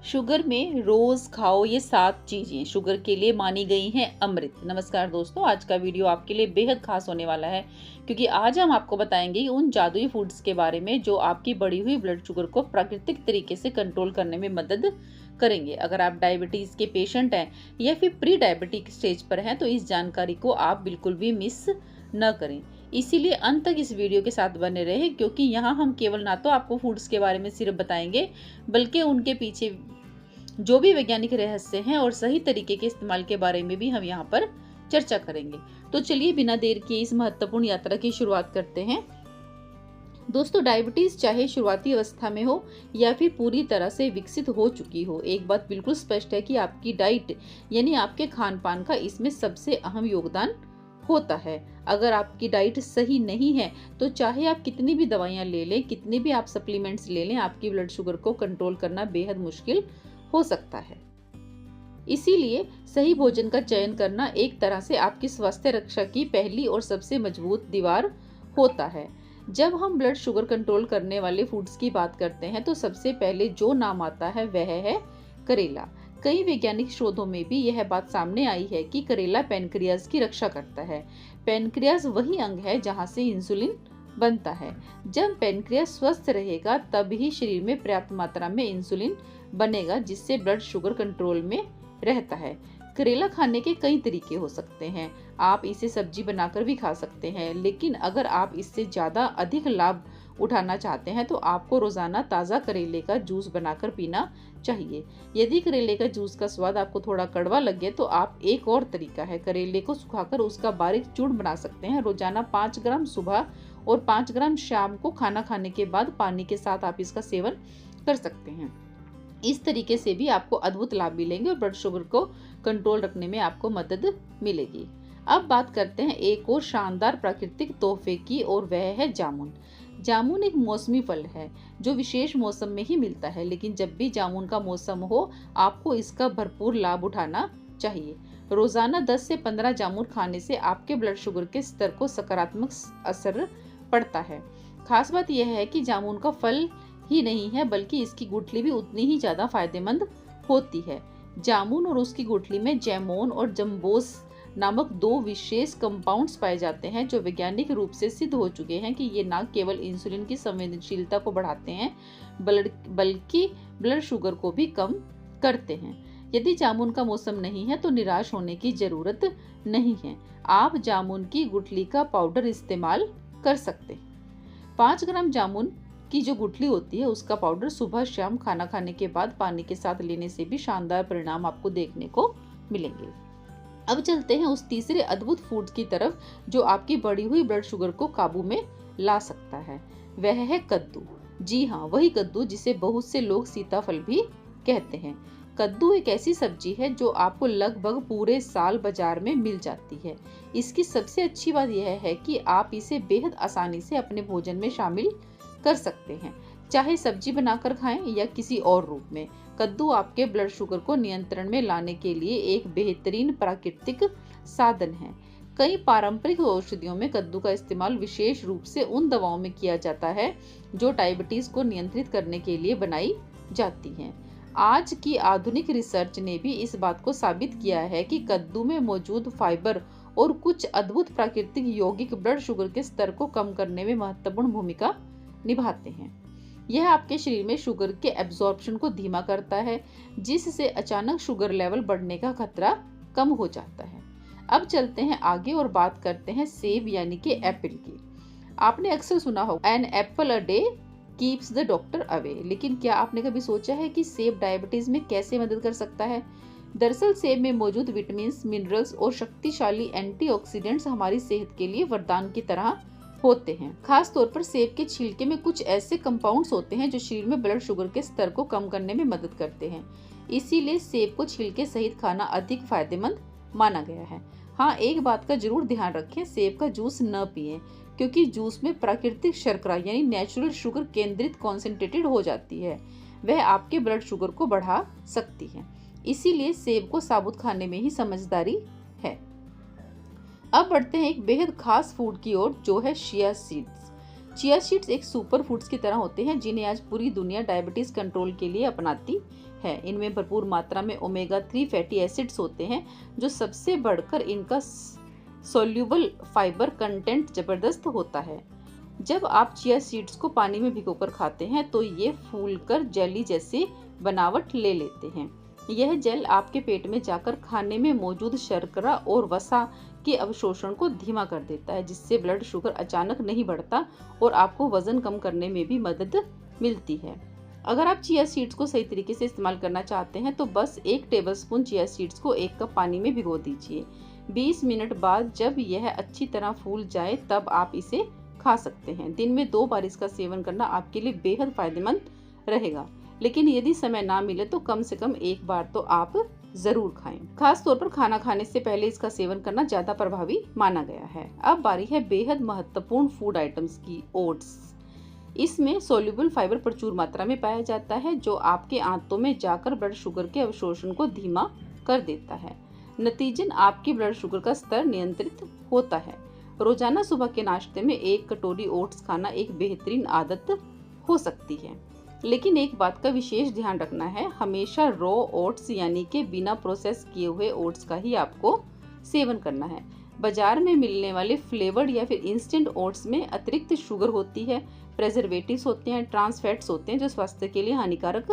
Sugar में रोज खाओ ये 7 चीजें शुगर के लिए मानी गई हैं अमृत। नमस्कार दोस्तों, आज का वीडियो आपके लिए बेहद खास होने वाला है क्योंकि आज हम आपको बताएंगे उन जादुई फूड्स के बारे में जो आपकी बढ़ी हुई ब्लड शुगर को प्राकृतिक तरीके से कंट्रोल करने में मदद करेंगे। अगर आप डायबिटीज के पेशेंट हैं या फिर प्री डायबिटिक स्टेज पर हैं तो इस जानकारी को आप बिल्कुल भी मिस न करें। इसीलिए अंत तक इस वीडियो के साथ बने रहे क्योंकि यहाँ हम केवल ना तो आपको फूड्स के बारे में सिर्फ बताएंगे बल्कि उनके पीछे जो भी वैज्ञानिक रहस्य हैं और सही तरीके के इस्तेमाल के बारे में भी हम यहाँ पर चर्चा करेंगे। तो चलिए बिना देर किए इस महत्वपूर्ण यात्रा की शुरुआत करते हैं। दोस्तों, डायबिटीज चाहे शुरुआती अवस्था में हो या फिर पूरी तरह से विकसित हो चुकी हो, एक बात बिल्कुल स्पष्ट है कि आपकी डाइट यानी आपके खान पान का इसमें सबसे अहम योगदान होता है। अगर आपकी डाइट सही नहीं है तो चाहे आप कितनी भी दवाइयां ले लें, कितने भी आप सप्लीमेंट्स ले लें, आपकी ब्लड शुगर को कंट्रोल करना बेहद मुश्किल हो सकता है। इसीलिए सही भोजन का चयन करना एक तरह से आपकी स्वास्थ्य रक्षा की पहली और सबसे मजबूत दीवार होता है। जब हम ब्लड शुगर कंट्रोल करने वाले फूड्स की बात करते हैं तो सबसे पहले जो नाम आता है वह है करेला। कई वैज्ञानिक शोधों में भी यह बात सामने आई है कि करेला पैनक्रियाज की रक्षा करता है। पैनक्रियाज वही अंग है जहां से इंसुलिन बनता है। जब पैनक्रियाज स्वस्थ रहेगा तब ही शरीर में पर्याप्त मात्रा में इंसुलिन बनेगा जिससे ब्लड शुगर कंट्रोल में रहता है। करेला खाने के कई तरीके हो सकते हैं। आप इसे सब्जी बनाकर भी खा सकते हैं, लेकिन अगर आप इससे ज़्यादा अधिक लाभ उठाना चाहते हैं तो आपको रोजाना ताज़ा करेले का जूस बनाकर पीना चाहिए। यदि करेले का जूस का स्वाद आपको थोड़ा कड़वा लगे तो आप एक और तरीका है, करेले को सुखाकर उसका बारीक चूर्ण बना सकते हैं। रोजाना 5 ग्राम सुबह और 5 ग्राम शाम को खाना खाने के बाद पानी के साथ आप इसका सेवन कर सकते हैं। इस तरीके से भी आपको अद्भुत लाभ मिलेंगे और ब्लड शुगर को कंट्रोल रखने में आपको मदद मिलेगी। अब बात करते हैं एक और शानदार प्राकृतिक तोहफे की और वह है जामुन। जामुन एक मौसमी फल है जो विशेष मौसम में ही मिलता है, लेकिन जब भी जामुन का मौसम हो आपको इसका भरपूर लाभ उठाना चाहिए। रोजाना 10 से 15 जामुन खाने से आपके ब्लड शुगर के स्तर को सकारात्मक असर पड़ता है। खास बात यह है कि जामुन का फल ही नहीं है बल्कि इसकी गुठली भी उतनी ही ज्यादा फायदेमंद होती है। जामुन और उसकी गुठली में जैमोन और जम्बोस नामक 2 विशेष कंपाउंड्स पाए जाते हैं जो वैज्ञानिक रूप से सिद्ध हो चुके हैं कि ये न केवल इंसुलिन की संवेदनशीलता को बढ़ाते हैं बल्कि ब्लड शुगर को भी कम करते हैं। यदि जामुन का मौसम नहीं है तो निराश होने की जरूरत नहीं है। आप जामुन की गुठली का पाउडर इस्तेमाल कर सकते हैं। 5 ग्राम जामुन की जो गुठली होती है उसका पाउडर सुबह शाम खाना खाने के बाद पानी के साथ लेने से भी शानदार परिणाम आपको देखने को मिलेंगे। अब चलते हैं उस तीसरे अद्भुत फूड की तरफ जो आपकी बढ़ी हुई ब्लड शुगर को काबू में ला सकता है। वह है कद्दू। जी हाँ, वही कद्दू जिसे बहुत से लोग सीताफल भी कहते हैं। कद्दू एक ऐसी सब्जी है जो आपको लगभग पूरे साल बाजार में मिल जाती है। इसकी सबसे अच्छी बात यह है कि आप इसे बेहद आसानी से अपने भोजन में शामिल कर सकते हैं, चाहे सब्जी बनाकर खाएं या किसी और रूप में। कद्दू आपके ब्लड शुगर को नियंत्रण में लाने के लिए एक बेहतरीन प्राकृतिक साधन है। कई पारंपरिक औषधियों में कद्दू का इस्तेमाल विशेष रूप से उन दवाओं में किया जाता है जो डायबिटीज को नियंत्रित करने के लिए बनाई जाती हैं। आज की आधुनिक रिसर्च ने भी इस बात को साबित किया है कि कद्दू में मौजूद फाइबर और कुछ अद्भुत प्राकृतिक यौगिक ब्लड शुगर के स्तर को कम करने में महत्वपूर्ण भूमिका निभाते हैं। यह आपके शरीर में शुगर के एब्जॉर्प्शन को धीमा करता है जिससे अचानक शुगर लेवल बढ़ने का खतरा कम हो जाता है। अब चलते हैं आगे और बात करते हैं सेब यानी कि एप्पल की। आपने अक्सर सुना होगा an apple a day keeps the doctor away, लेकिन क्या आपने कभी सोचा है कि सेब डायबिटीज में कैसे मदद कर सकता है? दरअसल सेब में मौजूद विटामिन, मिनरल्स और शक्तिशाली एंटीऑक्सीडेंट्स हमारी सेहत के लिए वरदान की तरह होते हैं। खास तौर पर सेब के छिलके में कुछ ऐसे कंपाउंड्स होते हैं जो शरीर में ब्लड शुगर के स्तर को कम करने में मदद करते हैं। इसीलिए सेब को छिलके सहित खाना अधिक फायदेमंद माना गया है। हाँ, एक बात का जरूर ध्यान रखें, सेब का जूस न पिएं क्योंकि जूस में प्राकृतिक शर्करा यानी नेचुरल शुगर केंद्रित कॉन्सेंट्रेटेड हो जाती है। वह आपके ब्लड शुगर को बढ़ा सकती है। इसीलिए सेब को साबुत खाने में ही समझदारी है। अब बढ़ते हैं एक बेहद खास फूड की ओर जो है चिया सीड्स। चिया सीड्स एक सुपर फूड्स की तरह होते हैं जिन्हें आज पूरी दुनिया डायबिटीज कंट्रोल के लिए अपनाती है। इनमें भरपूर मात्रा में ओमेगा 3 फैटी एसिड्स होते हैं, जो सबसे बढ़कर इनका सोल्यूबल फाइबर कंटेंट जबरदस्त होता है। जब आप चिया सीड्स को पानी में भिगोकर खाते हैं तो ये फूलकर जेली जैसी बनावट ले लेते हैं। यह जेल आपके पेट में जाकर खाने में मौजूद शर्करा और वसा के अवशोषण को धीमा कर देता है, जिससे ब्लड शुगर अचानक नहीं बढ़ता और आपको वजन कम करने में भी मदद मिलती है। अगर आप चिया सीड्स को सही तरीके से इस्तेमाल करना चाहते हैं तो बस 1 टेबलस्पून चिया सीड्स को 1 कप पानी में भिगो दीजिए। 20 मिनट बाद जब यह अच्छी तरह फूल जाए तब आप इसे खा सकते हैं। दिन में 2 बार इसका सेवन करना आपके लिए बेहद फायदेमंद रहेगा, लेकिन यदि समय ना मिले तो कम से कम 1 बार तो आप जरूर खाएं। खास तौर पर खाना खाने से पहले इसका सेवन करना ज्यादा प्रभावी माना गया है। अब बारी है बेहद महत्वपूर्ण फूड आइटम्स की, ओट्स। इसमें सोल्यूबल फाइबर प्रचुर मात्रा में पाया जाता है, जो आपके आंतों में जाकर ब्लड शुगर के अवशोषण को धीमा कर देता है। नतीजन आपकी ब्लड शुगर का स्तर नियंत्रित होता है। रोजाना सुबह के नाश्ते में 1 कटोरी ओट्स खाना एक बेहतरीन आदत हो सकती है, लेकिन एक बात का विशेष ध्यान रखना है, हमेशा रॉ ओट्स यानी कि बिना प्रोसेस किए हुए ओट्स का ही आपको सेवन करना है। बाजार में मिलने वाले फ्लेवर्ड या फिर इंस्टेंट ओट्स में अतिरिक्त शुगर होती है, प्रेजर्वेटिव्स होते हैं, ट्रांस फैट्स होते हैं, जो स्वास्थ्य के लिए हानिकारक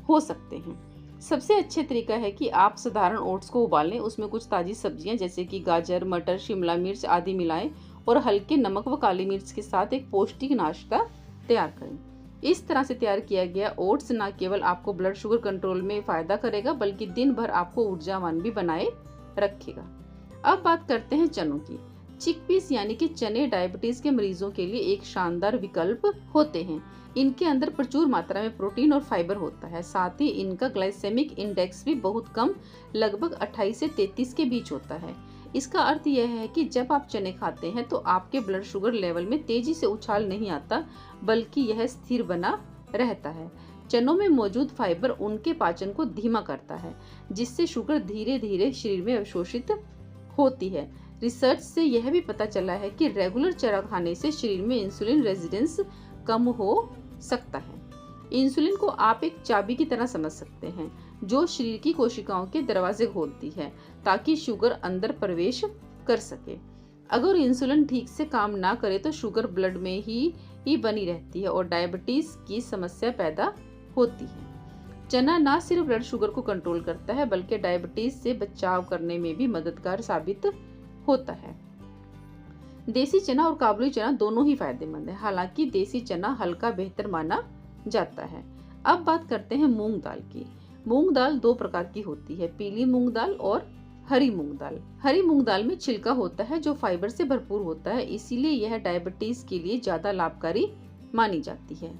हो सकते हैं। सबसे अच्छे तरीका है कि आप साधारण ओट्स को उबालें, उसमें कुछ ताज़ी सब्जियां जैसे कि गाजर, मटर, शिमला मिर्च आदि मिलाएं और हल्के नमक व काली मिर्च के साथ एक पौष्टिक नाश्ता तैयार करें। इस तरह से तैयार किया गया ओट्स न केवल आपको ब्लड शुगर कंट्रोल में फ़ायदा करेगा, बल्कि दिन भर आपको ऊर्जावान भी बनाए रखेगा। अब बात करते हैं चनों की। चिकपीस यानी कि चने डायबिटीज के मरीजों के लिए एक शानदार विकल्प होते हैं। इनके अंदर प्रचुर मात्रा में प्रोटीन और फाइबर होता है, साथ ही इनका ग्लाइसेमिक इंडेक्स भी बहुत कम, लगभग 28 से 33 के बीच होता है। इसका अर्थ यह है कि जब आप चने खाते हैं तो आपके ब्लड शुगर लेवल में तेजी से उछाल नहीं आता, बल्कि यह स्थिर बना रहता है। चनों में मौजूद फाइबर उनके पाचन को धीमा करता है, जिससे शुगर धीरे धीरे शरीर में अवशोषित होती है। रिसर्च से यह भी पता चला है कि रेगुलर चारा खाने से शरीर में इंसुलिन रेजिस्टेंस कम हो सकता है। इंसुलिन को आप एक चाबी की तरह समझ सकते हैं, जो शरीर की कोशिकाओं के दरवाजे खोलती है ताकि शुगर अंदर प्रवेश कर सके। अगर इंसुलिन ठीक से काम ना करे तो शुगर ब्लड में ही बनी रहती है और डायबिटीज की समस्या पैदा होती है। चना ना सिर्फ ब्लड शुगर को कंट्रोल करता है, बल्कि डायबिटीज से बचाव करने में भी मददगार साबित होता है। देसी चना और काबुली चना दोनों ही फायदेमंद है, हालांकि देसी चना हल्का बेहतर माना जाता है। अब बात करते हैं मूंग दाल की। मूंग दाल 2 प्रकार की होती है, पीली मूंग दाल और हरी मूंग दाल। हरी मूंग दाल में छिलका होता है जो फाइबर से भरपूर होता है, इसीलिए यह डायबिटीज के लिए ज्यादा लाभकारी मानी जाती है।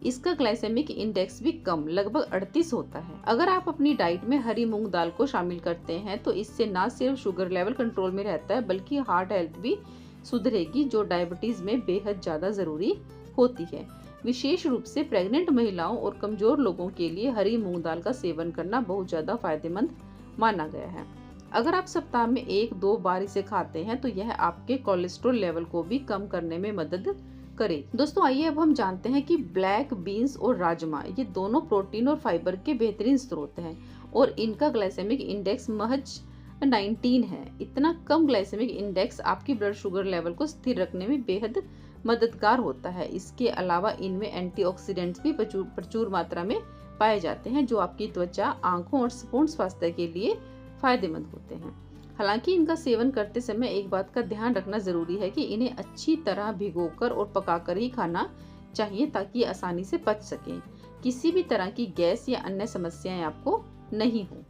इसका ग्लाइसेमिक इंडेक्स भी कम, लगभग 38 होता है। अगर आप अपनी डाइट में हरी मूंग दाल को शामिल करते हैं तो इससे न सिर्फ शुगर लेवल कंट्रोल में रहता है, बल्कि हार्ट हेल्थ भी सुधरेगी, जो डायबिटीज में बेहद ज्यादा जरूरी होती है। विशेष रूप से प्रेग्नेंट महिलाओं और कमजोर लोगों के लिए हरी मूंग दाल का सेवन करना बहुत ज्यादा फायदेमंद माना गया है। अगर आप सप्ताह में 1-2 बार इसे खाते हैं तो यह आपके कोलेस्ट्रॉल लेवल को भी कम करने में मदद करे। दोस्तों आइए अब हम जानते हैं कि ब्लैक बीन्स और राजमा ये दोनों प्रोटीन और फाइबर के बेहतरीन स्रोत हैं और इनका ग्लाइसेमिक इंडेक्स महज 19 है। इतना कम ग्लाइसेमिक इंडेक्स आपकी ब्लड शुगर लेवल को स्थिर रखने में बेहद मददगार होता है। इसके अलावा इनमें एंटीऑक्सीडेंट्स भी प्रचुर मात्रा में पाए जाते हैं, जो आपकी त्वचा, आंखों और संपूर्ण स्वास्थ्य के लिए फायदेमंद होते हैं। हालांकि इनका सेवन करते समय एक बात का ध्यान रखना जरूरी है कि इन्हें अच्छी तरह भिगोकर और पकाकर ही खाना चाहिए ताकि ये आसानी से पच सकें। किसी भी तरह की गैस या अन्य समस्याएं आपको नहीं हो।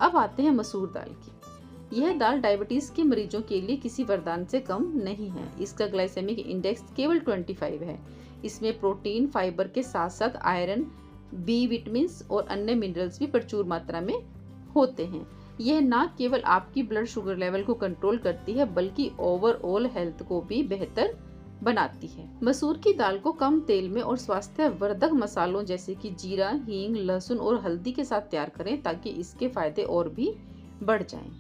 अब आते हैं मसूर दाल की। यह दाल डायबिटीज के मरीजों के लिए किसी वरदान से कम नहीं है। इसका ग्लाइसेमिक इंडेक्स केवल 25 है। इसमें प्रोटीन, फाइबर के साथ साथ आयरन, बी विटामिन और अन्य मिनरल्स भी प्रचुर मात्रा में होते हैं। यह न केवल आपकी ब्लड शुगर लेवल को कंट्रोल करती है, बल्कि ओवरऑल हेल्थ को भी बेहतर बनाती है। मसूर की दाल को कम तेल में और स्वास्थ्यवर्धक मसालों जैसे कि जीरा, हींग, लहसुन और हल्दी के साथ तैयार करें ताकि इसके फायदे और भी बढ़ जाएं।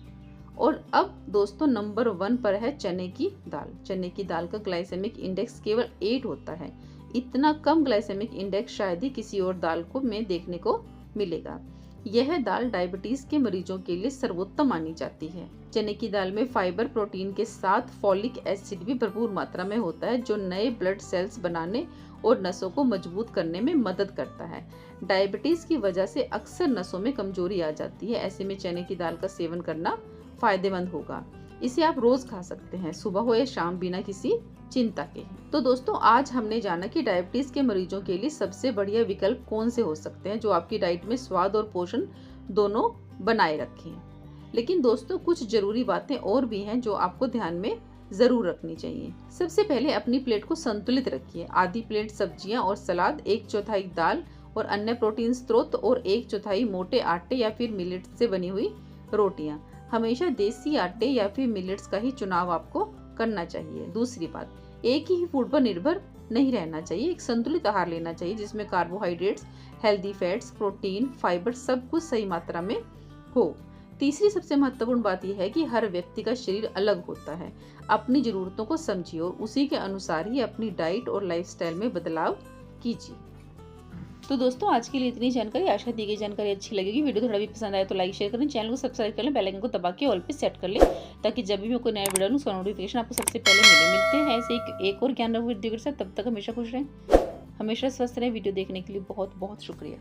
और अब दोस्तों नंबर 1 पर है चने की दाल। चने की दाल का ग्लाइसेमिक इंडेक्स केवल 8 होता है। इतना कम ग्लाइसेमिक इंडेक्स शायद ही किसी और दाल को में देखने को मिलेगा। यह दाल डायबिटीज के मरीजों के लिए सर्वोत्तम मानी जाती है। चने की दाल में फाइबर, प्रोटीन के साथ फॉलिक एसिड भी भरपूर मात्रा में होता है, जो नए ब्लड सेल्स बनाने और नसों को मजबूत करने में मदद करता है। डायबिटीज की वजह से अक्सर नसों में कमजोरी आ जाती है, ऐसे में चने की दाल का सेवन करना फायदेमंद होगा। इसे आप रोज खा सकते हैं, सुबह हो या शाम, बिना किसी चिंता के। तो दोस्तों, आज हमने जाना कि डायबिटीज के मरीजों के लिए सबसे बढ़िया विकल्प कौन से हो सकते हैं, जो आपकी डाइट में स्वाद और पोषण दोनों बनाए रखें। लेकिन दोस्तों, कुछ जरूरी बातें और भी हैं जो आपको ध्यान में जरूर रखनी चाहिए। सबसे पहले अपनी प्लेट को संतुलित रखिए। आधी प्लेट सब्जियां और सलाद, 1/4 दाल और अन्य प्रोटीन स्रोत और 1/4 मोटे आटे या फिर मिलेट से बनी हुई रोटियां। हमेशा देसी आटे या फिर मिलेट्स का ही चुनाव आपको करना चाहिए। दूसरी बात, एक ही फूड पर निर्भर नहीं रहना चाहिए। एक संतुलित आहार लेना चाहिए जिसमें carbohydrates, healthy fats, protein, fibre सब कुछ सही मात्रा में हो। तीसरी सबसे महत्वपूर्ण बात यह है कि हर व्यक्ति का शरीर अलग होता है। अपनी जरूरतों को समझिए और उसी के अनुसार ही अपनी डाइट और लाइफस्टाइल में बदलाव कीजिए। तो दोस्तों, आज के लिए इतनी जानकारी। आशा दी गई जानकारी अच्छी लगेगी। वीडियो थोड़ा भी पसंद आए तो लाइक शेयर करें, चैनल को सब्सक्राइब कर लें, बेल आइकन को दबा के ऑल पे सेट कर लें, ताकि जब भी मैं कोई नया वीडियो डालूं उसका नोटिफिकेशन आपको सबसे पहले मिलते हैं ऐसे एक और ज्ञानवर्धक वीडियो के साथ। तब तक हमेशा खुश रहें, हमेशा स्वस्थ रहें। वीडियो देखने के लिए बहुत बहुत शुक्रिया।